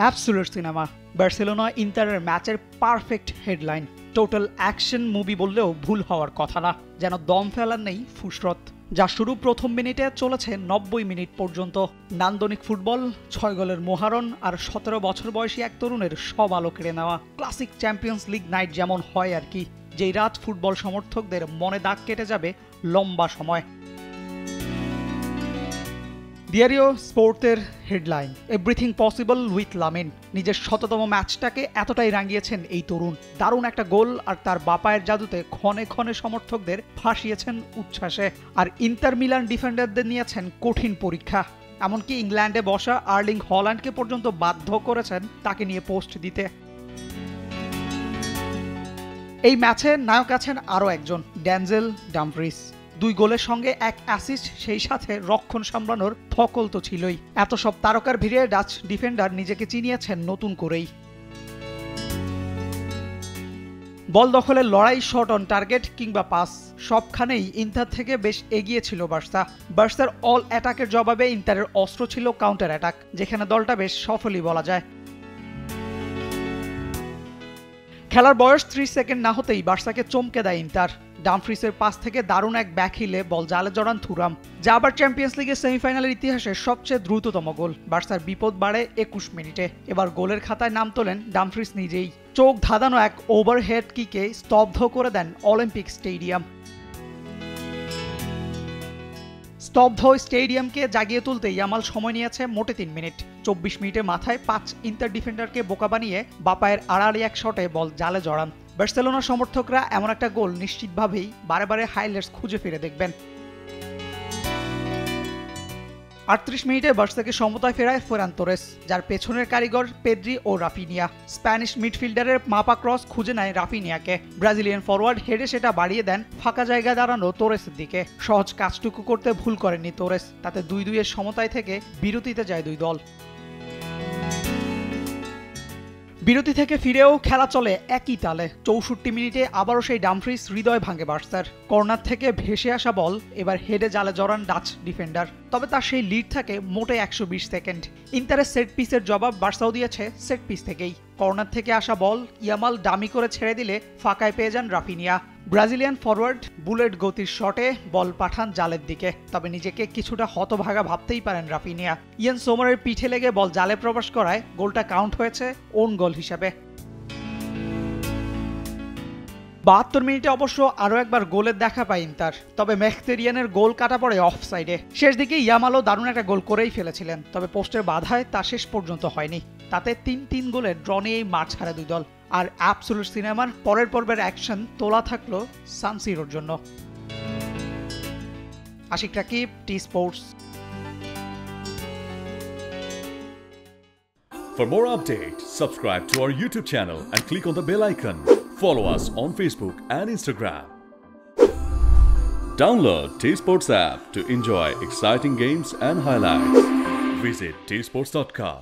Absolute cinema. Barcelona ইন্টারের ম্যাচের perfect headline. Total action movie বললেও ভুল হওয়ার কথা না, যেন দম ফেলার নেই ফুসরত। যা শুরু প্রথম মিনিটে চলেছে 90 মিনিট পর্যন্ত। নান্দনিক ফুটবল, 6 গোলের মহারণ আর 17 বছর বয়সী এক তরুণের সব আলো কেড়ে নেওয়া। ক্লাসিক চ্যাম্পিয়ন্স লিগ নাইট যেমন হয় আর কি, যেই রাত ফুটবল সমর্থকদের মনে দাগ কেটে যাবে লম্বা সময়। ডিয়ারিও স্পোর্টের headline, everything possible with Lamine. নিজের 100তম ম্যাচটাকে এতটাই রাঙিয়েছেন এই তরুণ। দারুণ একটা গোল আর তার বাপায়ের জাদুতে ক্ষণে ক্ষণে সমর্থকদের ফাঁসিয়েছেন উচ্ছ্বাসে। আর ইন্টার মিলান ডিফেন্ডারদের নিয়েছেন কঠিন পরীক্ষা। এমনকি ইংল্যান্ডে বসা আর্লিং হল্যান্ডকে পর্যন্ত বাধ্য করেছেন তাকে নিয়ে পোস্ট দিতে। এই ম্যাচে নায়ক আছেন আরও একজন, ড্যানজেল ডামফ্রিস। 2 গোলের সঙ্গে 1 অ্যাসিস্ট, সেই সাথে রক্ষণ সামলানোর ধকল তো ছিলই। এত সব তারকার ভিড়ে ডাচ ডিফেন্ডার নিজেকে চিনিয়েছেন নতুন করেই। বল দখলের লড়াই, শট অন টার্গেট কিংবা পাস, সবখানেই ইন্টার থেকে বেশ এগিয়ে ছিল বার্সা। বার্সার অল অ্যাটাকের জবাবে ইন্টারের অস্ত্র ছিল কাউন্টার অ্যাটাক, যেখানে দলটা বেশ সফলই বলা যায়। খেলার বয়স 30 সেকেন্ড না হতেই বার্সাকে চমকে দেয় ইন্টার। ডামফ্রিসের পাস থেকে দারুণ এক ব্যাক হিলে বল জালে জড়ান থুরাম, যা আবার চ্যাম্পিয়ন্স লিগের সেমিফাইনালের ইতিহাসে সবচেয়ে দ্রুততম গোল। বার্সার বিপদ বাড়ে 21 মিনিটে। এবার গোলের খাতায় নাম তোলেন ডামফ্রিস নিজেই। চোখ ধাঁধানো এক ওভারহেড কিকে স্তব্ধ করে দেন অলিম্পিক স্টেডিয়াম। স্তব্ধ স্টেডিয়ামকে জাগিয়ে তুলতে ইয়ামাল সময় নিয়েছে মোটে 3 মিনিট। 24 মিনিটের মাথায় 5 ইন্টার ডিফেন্ডারকে বোকা বানিয়ে বাপায়ের আড়াআড়ি এক শটে বল জালে জড়ান। বার্সেলোনা সমর্থকরা এমন একটা গোল নিশ্চিতভাবেই বারে বারে হাইলাইটস খুঁজে ফিরে দেখবেন। 38 মিনিটে বার্সাকে সমতায় ফেরায় ফেরান তোরেস, যার পেছনের কারিগর পেদ্রি ও রাফিনিয়া। স্প্যানিশ মিডফিল্ডারের মাপা ক্রস খুঁজে নেয় রাফিনিয়াকে। ব্রাজিলিয়ান ফরওয়ার্ড হেডে সেটা বাড়িয়ে দেন ফাঁকা জায়গায় দাঁড়ানো তোরেসের দিকে। সহজ কাজটুকু করতে ভুল করেননি তোরেস, তাতে 2-2 এর সমতায় থেকে বিরতিতে যায় দুই দল। বিরতি থেকে ফিরেও খেলা চলে একই তালে। 64 মিনিটে আবারও সেই ডামফ্রিস হৃদয় ভাঙে বার্সার। কর্নার থেকে ভেসে আসা বল এবার হেডে জালে জড়ান ডাচ ডিফেন্ডার, তবে তার সেই লিড থাকে মোটে 120 সেকেন্ড। ইন্টারের সেট পিসের জবাব বার্সাও দিয়েছে সেট পিস থেকেই। কর্নার থেকে আসা বল ইয়ামাল ডামি করে ছেড়ে দিলে ফাঁকায় পেয়ে যান রাফিনিয়া। ব্রাজিলিয়ান ফরওয়ার্ড বুলেট গতির শটে বল পাঠান জালের দিকে, তবে নিজেকে কিছুটা হতভাগা ভাবতেই পারেন রাফিনিয়া। ইয়ান সোমারের পিঠে লেগে বল জালে প্রবেশ করায় গোলটা কাউন্ট হয়েছে ওন গোল হিসাবে। 72 মিনিটে অবশ্য আরও একবার গোলের দেখা পায় ইন্টার, তবে মেখতেরিয়ানের গোল কাটা পড়ে অফসাইডে। শেষ দিকে ইয়ামালও দারুণ একটা গোল করেই ফেলেছিলেন, তবে পোস্টের বাধায় তা শেষ পর্যন্ত হয়নি। তাতে 3-3 গোলের ড্র নিয়েই মাঠ ছাড়ে দুই দল। আর অ্যাবসোলিউট সিনেমার পরের পর্বের অ্যাকশন তোলা থাকলো সান সিরোর জন্য। Ashiq Rakib, T Sports. For more updates, subscribe to our YouTube channel and click on the bell icon. Follow us on Facebook and Instagram. Download T-Sports app to enjoy exciting games and highlights. Visit tsports.com.